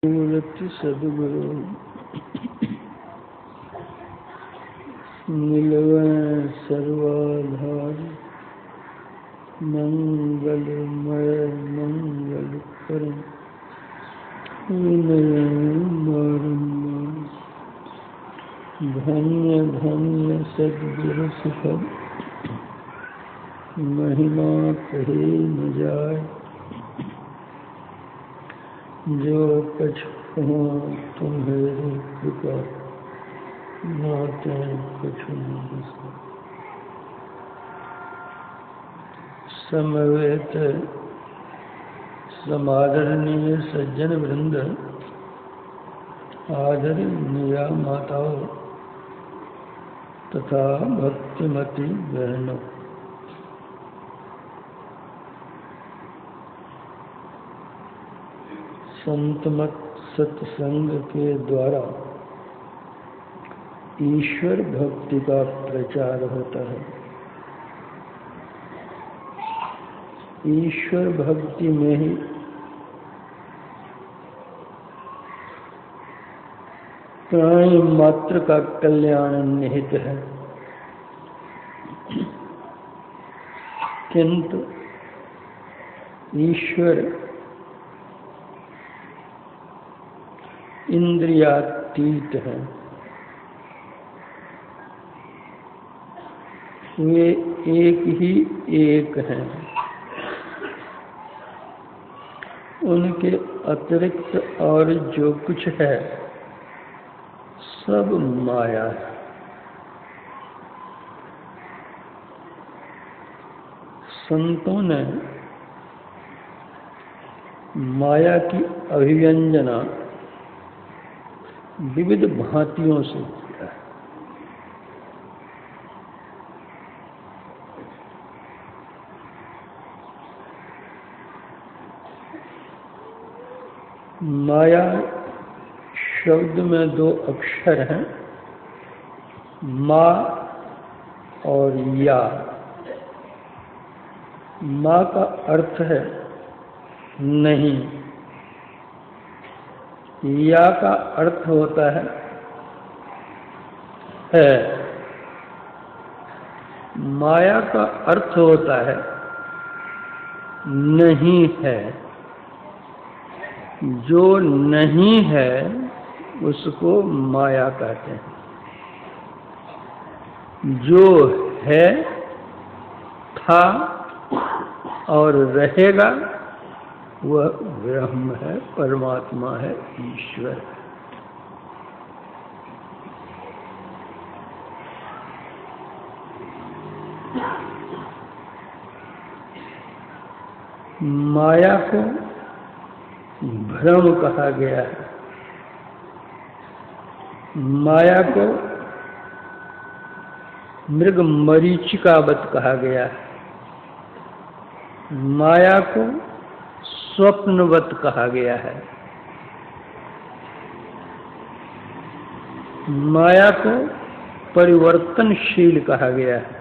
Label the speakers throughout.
Speaker 1: मूर्ति सद्गुरु मिलवें सर्वाधार, मंगलमय मंगल करम विनय बारंबार। धन्य धन्य सद्गुरु सुखद, महिमा कही न जाय। जो कछ कहो तुम्हारी कृपा, नाते कछु न सके। समवेत समादरणीय सज्जन वृंद, आदरणीय माताओं तथा भक्तिमती बहनों, संतमत सत्संग के द्वारा ईश्वर भक्ति का प्रचार होता है। ईश्वर भक्ति में ही प्राणी मात्र का कल्याण निहित है। किंतु ईश्वर इंद्रियातीत है। वे एक ही एक हैं। उनके अतिरिक्त और जो कुछ है सब माया है। संतों ने माया की अभिव्यंजना विविध भांतियों से किया है। माया शब्द में दो अक्षर हैं, माँ और या। माँ का अर्थ है नहीं, या का अर्थ होता है। माया का अर्थ होता है नहीं है। जो नहीं है उसको माया कहते हैं। जो है, था और रहेगा वह ब्रह्म है, परमात्मा है, ईश्वर है। माया को भ्रम कहा गया है। माया को मृग मरीचिकावत कहा गया है। माया को स्वप्नवत कहा गया है। माया को परिवर्तनशील कहा गया है।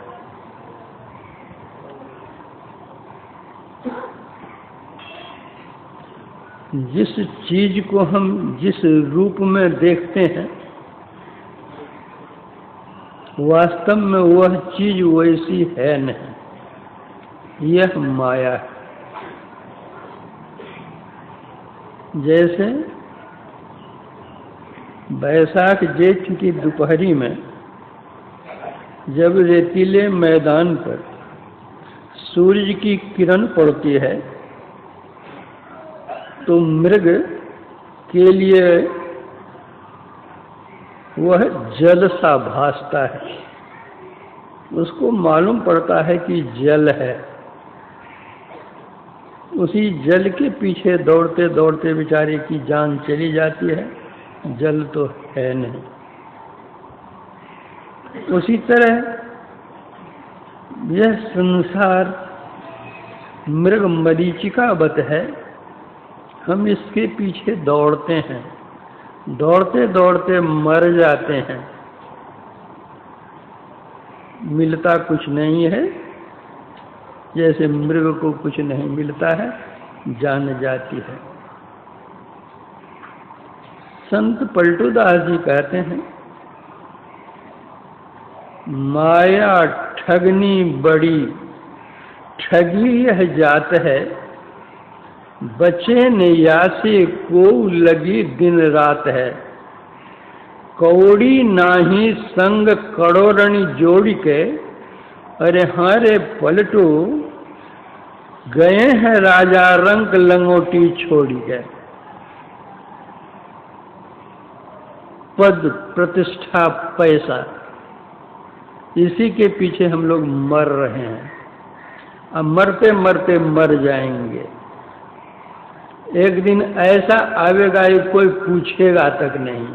Speaker 1: जिस चीज को हम जिस रूप में देखते हैं, वास्तव में वह चीज वैसी है नहीं। यह माया है। जैसे बैसाख जेठ की दोपहरी में जब रेतीले मैदान पर सूरज की किरण पड़ती है तो मृग के लिए वह जल सा भासता है। उसको मालूम पड़ता है कि जल है। उसी जल के पीछे दौड़ते दौड़ते बेचारे की जान चली जाती है। जल तो है नहीं। उसी तरह यह संसार मृग मरीचिकावत है। हम इसके पीछे दौड़ते हैं, दौड़ते दौड़ते मर जाते हैं। मिलता कुछ नहीं है। जैसे मृग को कुछ नहीं मिलता है, जान जाती है। संत पलटूदास जी कहते हैं, माया ठगनी बड़ी, ठगी यह जात है, बचे नयासी को लगी दिन रात है। कौड़ी नाही संग कड़ोरणी जोड़ के, अरे हारे पलटू गए हैं राजा रंग लंगोटी छोड़ के। पद, प्रतिष्ठा, पैसा, इसी के पीछे हम लोग मर रहे हैं। अब मरते मरते मर जाएंगे। एक दिन ऐसा आवेगा ये कोई पूछेगा तक नहीं।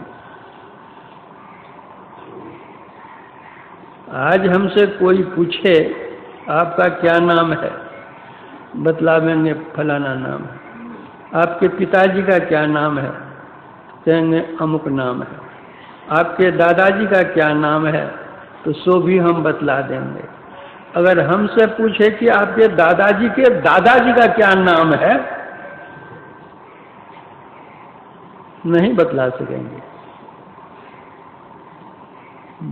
Speaker 1: आज हमसे कोई पूछे आपका क्या नाम है, बतलावेंगे फलाना नाम है। आपके पिताजी का क्या नाम है, कहेंगे अमुक नाम है। आपके दादाजी का क्या नाम है, तो सो भी हम बतला देंगे। अगर हमसे पूछे कि आपके दादाजी के दादाजी का क्या नाम है, नहीं बतला सकेंगे।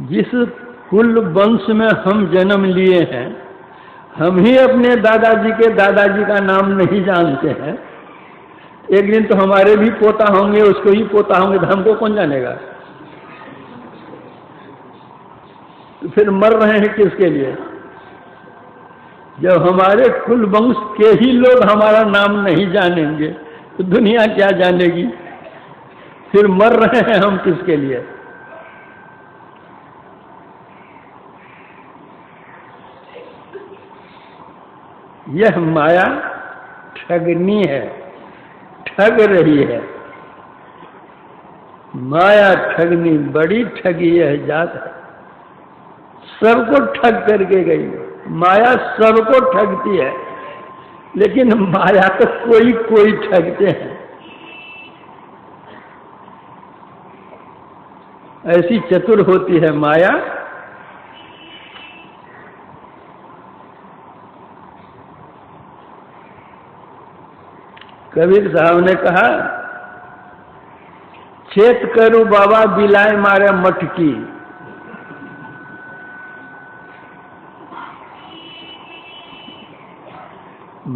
Speaker 1: जिस कुल वंश में हम जन्म लिए हैं, हम ही अपने दादाजी के दादाजी का नाम नहीं जानते हैं। एक दिन तो हमारे भी पोता होंगे, उसको ही पोता होंगे, तो हमको कौन जानेगा। तो फिर मर रहे हैं किसके लिए। जब हमारे कुल वंश के ही लोग हमारा नाम नहीं जानेंगे तो दुनिया क्या जानेगी। फिर मर रहे हैं हम किसके लिए। यह माया ठगनी है, ठग रही है। माया ठगनी बड़ी, ठगी यह जात है। सबको ठग करके गई। माया सबको ठगती है, लेकिन माया तो कोई कोई ठगते हैं। ऐसी चतुर होती है माया। कबीर साहब ने कहा, चेत करू बाबा बिलाए मारे मटकी।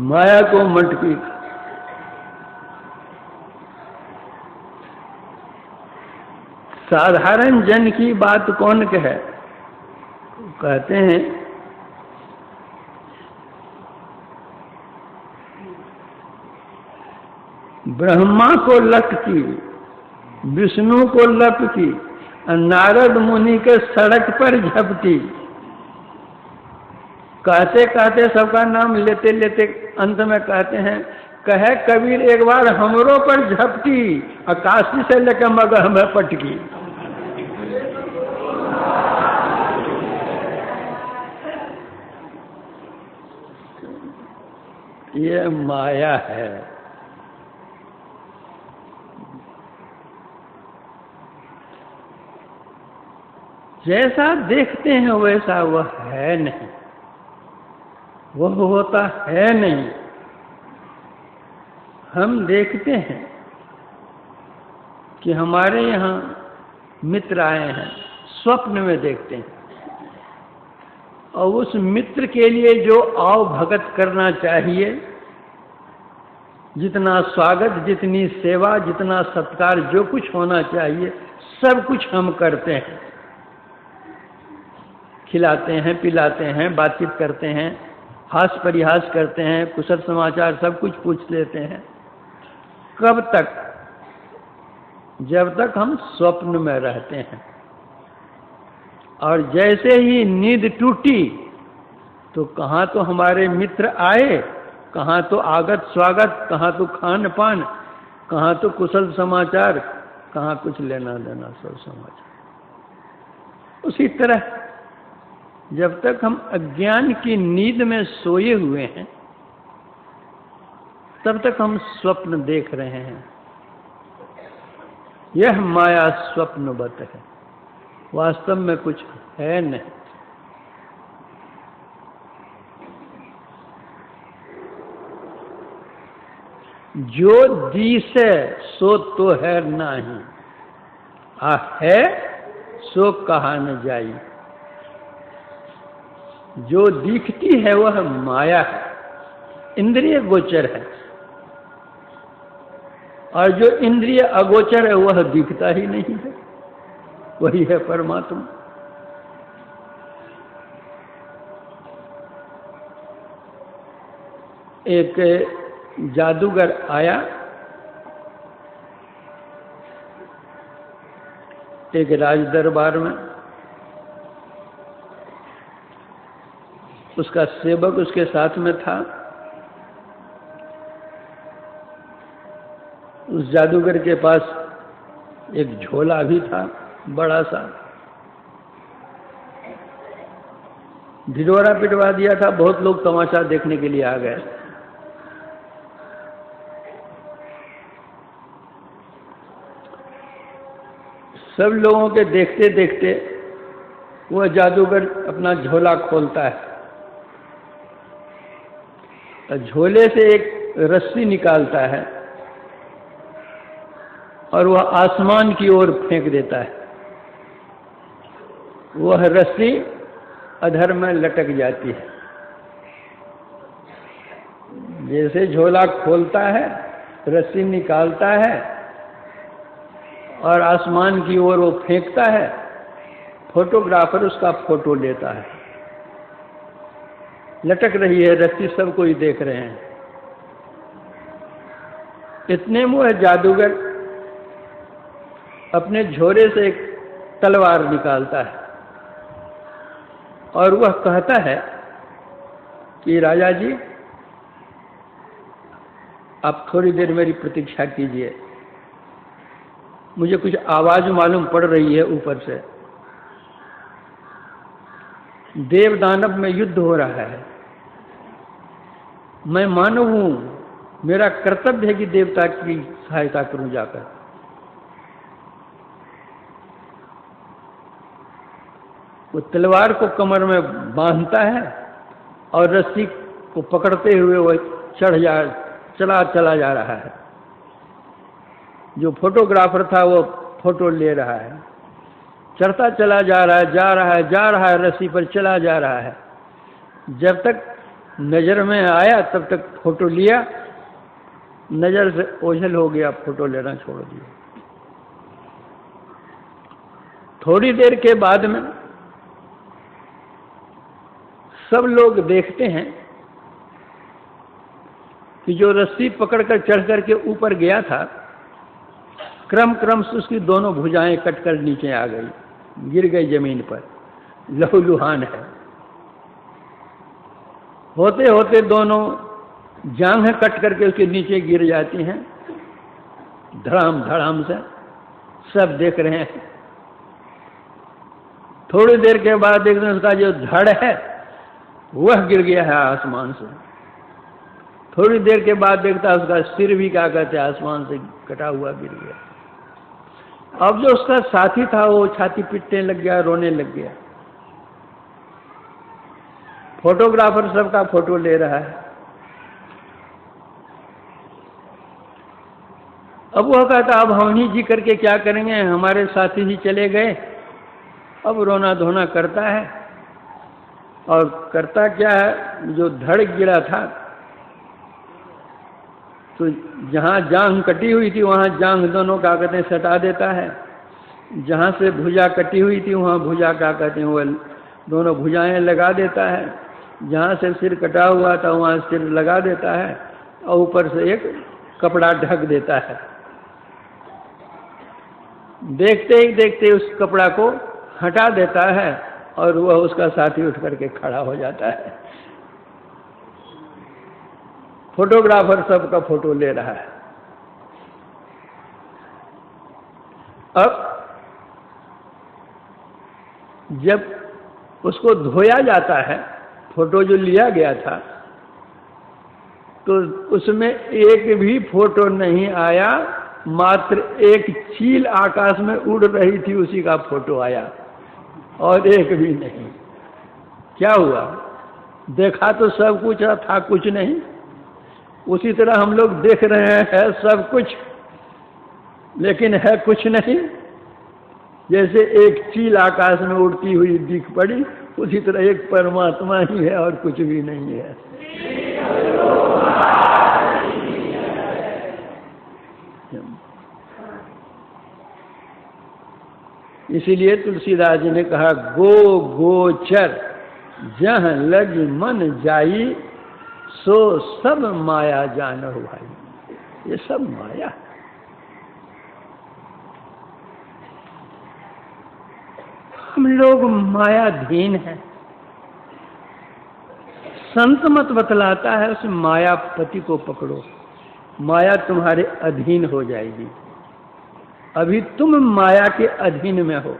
Speaker 1: माया को मटकी। साधारण जन की बात कौन कहे। कहते हैं ब्रह्मा को लटकी, विष्णु को लपकी, नारद मुनि के सड़क पर झपटी। कहते कहते सबका नाम लेते लेते अंत में कहते हैं, कहे कबीर एक बार हमरों पर झपटी, काशी से लेकर मगह में पटकी। ये माया है। जैसा देखते हैं वैसा वह है नहीं, वह होता है नहीं। हम देखते हैं कि हमारे यहाँ मित्र आए हैं, स्वप्न में देखते हैं, और उस मित्र के लिए जो आव भगत करना चाहिए, जितना स्वागत, जितनी सेवा, जितना सत्कार, जो कुछ होना चाहिए, सब कुछ हम करते हैं। खिलाते हैं, पिलाते हैं, बातचीत करते हैं, हास परिहास करते हैं, कुशल समाचार सब कुछ पूछ लेते हैं। कब तक? जब तक हम स्वप्न में रहते हैं। और जैसे ही नींद टूटी तो कहाँ तो हमारे मित्र आए, कहाँ तो आगत स्वागत, कहाँ तो खान पान, कहाँ तो कुशल समाचार, कहाँ कुछ लेना देना सब समाचार। उसी तरह जब तक हम अज्ञान की नींद में सोए हुए हैं, तब तक हम स्वप्न देख रहे हैं। यह माया स्वप्नवत है, वास्तव में कुछ है नहीं। जो दिसे सो तो है नहीं, है सो कहा न जाई। जो दिखती है वह माया है, इंद्रिय गोचर है, और जो इंद्रिय अगोचर है वह दिखता ही नहीं है, वही है परमात्मा। एक जादूगर आया एक राज दरबार में, उसका सेवक उसके साथ में था। उस जादूगर के पास एक झोला भी था बड़ा सा, ढिढोरा पिटवा दिया था। बहुत लोग तमाशा देखने के लिए आ गए। सब लोगों के देखते देखते वह जादूगर अपना झोला खोलता है, झोले से एक रस्सी निकालता है और वह आसमान की ओर फेंक देता है। वह रस्सी अधर में लटक जाती है। जैसे झोला खोलता है, रस्सी निकालता है और आसमान की ओर वो फेंकता है, फोटोग्राफर उसका फोटो लेता है। लटक रही है रस्सी, सब कोई देख रहे हैं। इतने में वह जादूगर अपने झोरे से एक तलवार निकालता है और वह कहता है कि राजा जी, आप थोड़ी देर मेरी प्रतीक्षा कीजिए, मुझे कुछ आवाज मालूम पड़ रही है ऊपर से। देव दानव में युद्ध हो रहा है। मैं मानव हूं, मेरा कर्तव्य है कि देवता की सहायता करूं जाकर। वो तलवार को कमर में बांधता है और रस्सी को पकड़ते हुए वो चला जा रहा है। जो फोटोग्राफर था वो फोटो ले रहा है, चढ़ता चला जा रहा है, रस्सी पर चला जा रहा है। जब तक नजर में आया तब तक फोटो लिया, नजर से ओझल हो गया, फोटो लेना छोड़ दिया। थोड़ी देर के बाद में सब लोग देखते हैं कि जो रस्सी पकड़कर चढ़ करके ऊपर गया था, क्रम से उसकी दोनों भुजाएं कटकर नीचे आ गई, गिर गई जमीन पर, लहूलुहान है। होते होते दोनों जांघ कट करके उसके नीचे गिर जाती हैं, धड़ाम धड़ाम से। सब देख रहे हैं। थोड़ी देर के बाद देखते हैं उसका जो धड़ है वह गिर गया है आसमान से। थोड़ी देर के बाद देखता है उसका सिर भी क्या कहते हैं आसमान से कटा हुआ गिर गया। अब जो उसका साथी था वो छाती पीटने लग गया, रोने लग गया। फोटोग्राफर सबका फोटो ले रहा है। अब वह कहता अब हम ही जी करके क्या करेंगे, हमारे साथी ही चले गए। अब रोना धोना करता है और करता क्या है, जो धड़ गिरा था तो जहाँ जांघ कटी हुई थी वहाँ जांघ दोनों क्या कहते हैं सटा देता है। जहाँ से भुजा कटी हुई थी वहाँ भुजा क्या कहते हैं वो दोनों भुजाएं लगा देता है। जहाँ से सिर कटा हुआ था वहाँ सिर लगा देता है और ऊपर से एक कपड़ा ढक देता है। देखते ही देखते उस कपड़ा को हटा देता है और वह उसका साथी उठ करके खड़ा हो जाता है। फोटोग्राफर सबका फोटो ले रहा है। अब जब उसको धोया जाता है, फोटो जो लिया गया था, तो उसमें एक भी फोटो नहीं आया, मात्र एक चील आकाश में उड़ रही थी उसी का फोटो आया और एक भी नहीं। क्या हुआ? देखा तो सब कुछ था, कुछ नहीं। उसी तरह हम लोग देख रहे हैं सब कुछ, लेकिन है कुछ नहीं। जैसे एक चील आकाश में उड़ती हुई दिख पड़ी, उसी तरह एक परमात्मा ही है और कुछ भी नहीं है। इसीलिए तुलसीदास जी ने कहा, गो गोचर जह लग मन जाई, सो सब माया जानहु भाई। ये सब माया है। हम लोग मायाधीन हैं। संत मत बतलाता है उस मायापति को पकड़ो, माया तुम्हारे अधीन हो जाएगी। अभी तुम माया के अधीन में हो,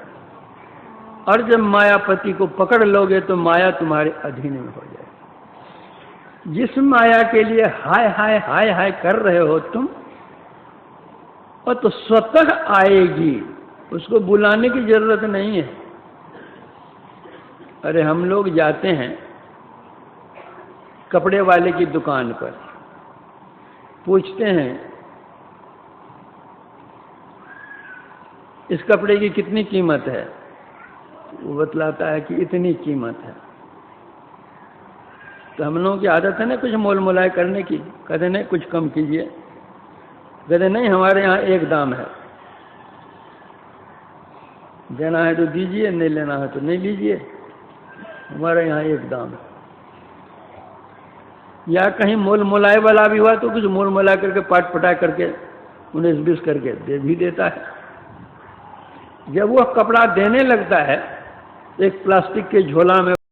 Speaker 1: और जब मायापति को पकड़ लोगे तो माया तुम्हारे अधीन में हो जाएगी। जिस माया के लिए हाय हाय हाय हाय कर रहे हो तुम, और तो स्वतः आएगी, उसको बुलाने की जरूरत नहीं है। अरे हम लोग जाते हैं कपड़े वाले की दुकान पर, पूछते हैं इस कपड़े की कितनी कीमत है, वो बतलाता है कि इतनी कीमत है। तो हम लोगों की आदत है ना कुछ मोल मोलाई करने की, कहते नहीं कुछ कम कीजिए, कहते नहीं हमारे यहाँ एक दाम है, देना है तो दीजिए, नहीं लेना है तो नहीं लीजिए, हमारे यहाँ एक दाम है। या कहीं मोल मोलाई वाला भी हुआ तो कुछ मोल मोला करके पाट पटा करके 19-20 करके दे भी देता है। जब वो कपड़ा देने लगता है एक प्लास्टिक के झोला में